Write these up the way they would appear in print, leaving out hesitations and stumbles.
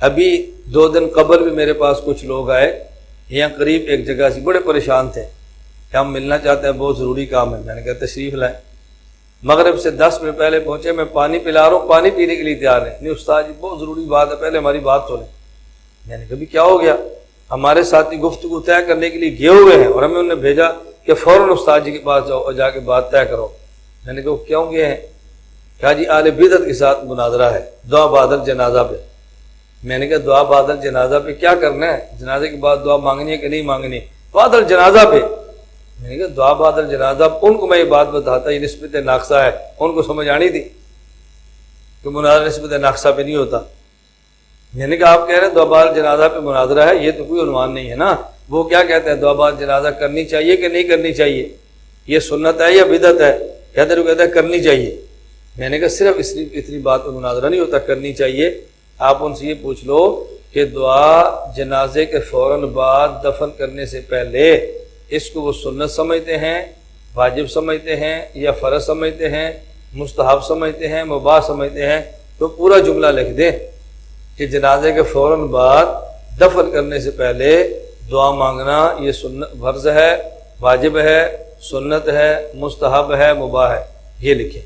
ابھی 2 دن قبل بھی میرے پاس کچھ لوگ آئے یہاں قریب ایک جگہ سے، بڑے پریشان تھے کہ ہم ملنا چاہتے ہیں، بہت ضروری کام ہے۔ میں نے کہا تشریف لائیں۔ مغرب سے 10 منٹ پہلے پہنچے، میں پانی پلا رہا ہوں، پانی پینے کے لیے تیار ہیں۔ نہیں استاد جی بہت ضروری بات ہے، پہلے ہماری بات سنیں۔ میں نے کہا بھی کیا ہو گیا؟ ہمارے ساتھی گفتگو طے کرنے کے لیے گئے ہوئے ہیں اور ہمیں انہوں نے بھیجا کہ فوراً استاد جی کے پاس جاؤ اور جا کے بات طے کرو۔ میں نے کہا کیوں گئے ہیں؟ کہا جی اہل بدعت کے ساتھ مناظرہ ہے دعا بعد الجنازہ پہ۔ میں نے کہا دعا بعد الجنازہ پہ کیا کرنا ہے؟ جنازے کے بعد دعا مانگنی ہے کہ نہیں مانگنی؟ بعد الجنازہ پہ۔ میں نے کہا دعا بعد الجنازہ، ان کو میں یہ بات بتاتا، یہ نسبت ناقصہ ہے، ان کو سمجھ آنی تھی کہ مناظرہ نسبت ناقصہ پہ نہیں ہوتا۔ میں نے کہا آپ کہہ رہے ہیں دعا بعد الجنازہ پہ مناظرہ ہے، یہ تو کوئی عنوان نہیں ہے نا۔ وہ کیا کہتے ہیں دعا بعد الجنازہ کرنی چاہیے کہ نہیں کرنی چاہیے؟ یہ سنت ہے یا بدعت ہے؟ کہتے ہیں کرنی چاہیے۔ میں نے کہا صرف اتنی بات پہ مناظرہ نہیں ہوتا، کرنی چاہیے۔ آپ ان سے یہ پوچھ لو کہ دعا جنازے کے فوراً بعد دفن کرنے سے پہلے اس کو وہ سنت سمجھتے ہیں، واجب سمجھتے ہیں، یا فرض سمجھتے ہیں، مستحب سمجھتے ہیں، مباح سمجھتے ہیں؟ تو پورا جملہ لکھ دیں کہ جنازے کے فوراً بعد دفن کرنے سے پہلے دعا مانگنا یہ سنت، فرض ہے، واجب ہے، سنت ہے، مستحب ہے، مباح ہے، یہ لکھیں۔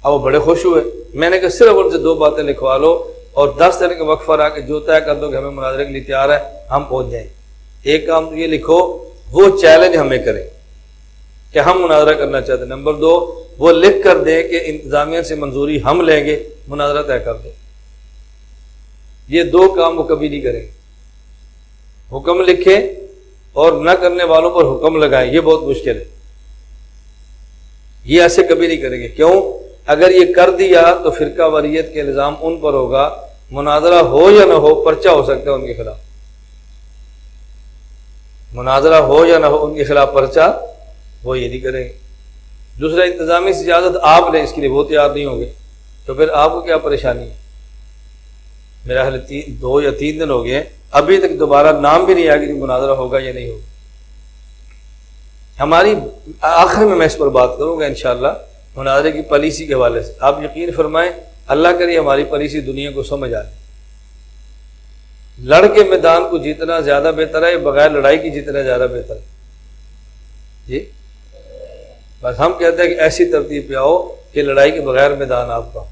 اب وہ بڑے خوش ہوئے۔ میں نے کہا صرف ان سے 2 باتیں لکھوا لو اور 10 دن کا وقفہ رہا کہ جو طے کر دو کہ ہمیں مناظرے کے لیے تیار ہے، ہم پہنچ جائیں۔ ایک کام تو یہ لکھو وہ چیلنج ہمیں کریں کہ ہم مناظرہ کرنا چاہتے ہیں۔ نمبر 2 وہ لکھ کر دیں کہ انتظامیہ سے منظوری ہم لیں گے، مناظرہ طے کر دیں۔ یہ 2 کام وہ کبھی نہیں کریں گے۔ حکم لکھیں اور نہ کرنے والوں پر حکم لگائیں، یہ بہت مشکل ہے۔ یہ ایسے کبھی نہیں کریں گے۔ کیوں؟ اگر یہ کر دیا تو فرقہ واریت کے الزام ان پر ہوگا، مناظرہ ہو یا نہ ہو پرچہ ہو سکتا ہے ان کے خلاف، مناظرہ ہو یا نہ ہو ان کے خلاف پرچہ، وہ یہ نہیں کریں گے۔ دوسرا انتظامی سے اجازت آپ لیں، اس کے لیے وہ تیار نہیں ہوں گے، تو پھر آپ کو کیا پریشانی ہے؟ میرا خیال 2 یا 3 دن ہو گئے، ابھی تک دوبارہ نام بھی نہیں آیا کہ مناظرہ ہوگا یا نہیں ہوگا۔ ہماری آخر میں اس پر بات کروں گا انشاءاللہ مناظرے کی پالیسی کے حوالے سے۔ آپ یقین فرمائیں اللہ کرے ہماری پالیسی دنیا کو سمجھ آئے۔ لڑ کے میدان کو جیتنا زیادہ بہتر ہے، بغیر لڑائی کی جیتنا زیادہ بہتر ہے؟ جی بس ہم کہتے ہیں کہ ایسی ترتیب پہ آؤ کہ لڑائی کے بغیر میدان آپ کا۔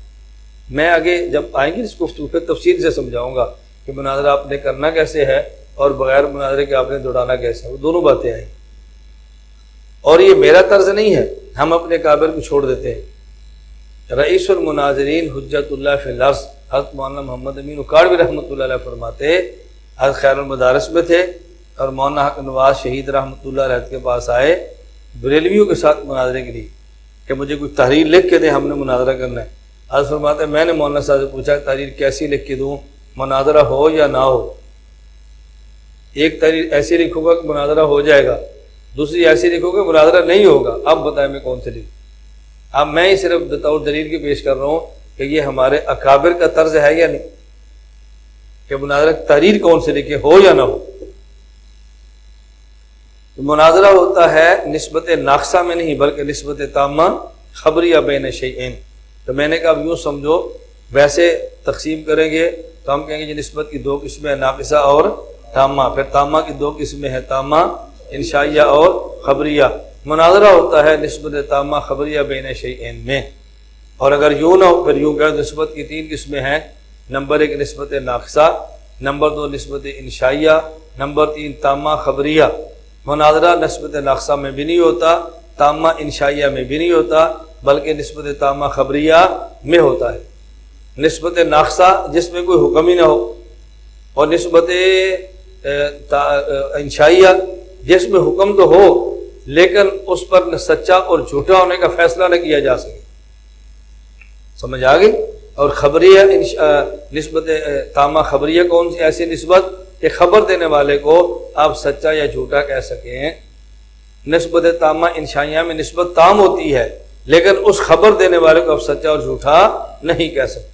میں آگے جب آئیں گے اس گفتگو پہ تفصیل سے سمجھاؤں گا کہ مناظرہ آپ نے کرنا کیسے ہے اور بغیر مناظرے کے آپ نے دوڑانا کیسے ہے، وہ دونوں باتیں آئیں۔ اور یہ میرا طرز نہیں ہے، ہم اپنے کابر کو چھوڑ دیتے ہیں۔ رئیس المناظرین حجت اللہ فی الارض حضرت مولانا محمد امین اکاڑوی رحمۃ اللہ علیہ فرماتے، حضرت خیر المدارس میں تھے اور مولانا حق نواز شہید رحمۃ اللہ علیہ کے پاس آئے بریلویوں کے ساتھ مناظرے کے لیے کہ مجھے کوئی تحریر لکھ کے دیں، ہم نے مناظرہ کرنا ہے۔ حضرت فرماتے ہیں میں نے مولانا صاحب سے پوچھا تحریر کیسی لکھ کے دوں، مناظرہ ہو یا نہ ہو؟ ایک تحریر ایسی لکھوں گا کہ مناظرہ ہو جائے گا، دوسری ایسی لکھو گے مناظرہ نہیں ہوگا۔ اب بتائیں میں کون سے لکھوں؟ اب میں ہی صرف بطور دلیل کی پیش کر رہا ہوں کہ یہ ہمارے اکابر کا طرز ہے یا نہیں کہ مناظرہ تحریر کون سے لکھے، ہو یا نہ ہو۔ مناظرہ ہوتا ہے نسبت ناقصہ میں نہیں بلکہ نسبت تامہ خبریہ بین شیئین۔ تو میں نے کہا اب یوں سمجھو، ویسے تقسیم کریں گے تو ہم کہیں گے یہ نسبت کی 2 قسمیں ہیں، ناقصہ اور تامہ۔ پھر تامہ کی 2 قسمیں ہیں، تامہ انشائیہ اور خبریہ۔ مناظرہ ہوتا ہے نسبت تامہ خبریہ بین شیئین میں۔ اور اگر یوں نہ ہو پھر یوں کہ نسبت کی 3 قسمیں ہیں، نمبر 1 نسبت ناقصہ، نمبر 2 نسبت انشائیہ، نمبر 3 تامہ خبریہ۔ مناظرہ نسبت ناقصہ میں بھی نہیں ہوتا، تامہ انشائیہ میں بھی نہیں ہوتا، بلکہ نسبت تامہ خبریہ میں ہوتا ہے۔ نسبت ناقصہ جس میں کوئی حکم ہی نہ ہو، اور نسبت انشائیہ جس میں حکم تو ہو لیکن اس پر سچا اور جھوٹا ہونے کا فیصلہ نہ کیا جا سکے۔ سمجھ آ گئی؟ اور خبریہ نسبت تامہ خبریہ کون سی؟ ایسی نسبت کہ خبر دینے والے کو آپ سچا یا جھوٹا کہہ سکیں۔ نسبت تامہ انشائیہ میں نسبت تام ہوتی ہے لیکن اس خبر دینے والے کو آپ سچا اور جھوٹا نہیں کہہ سکتے۔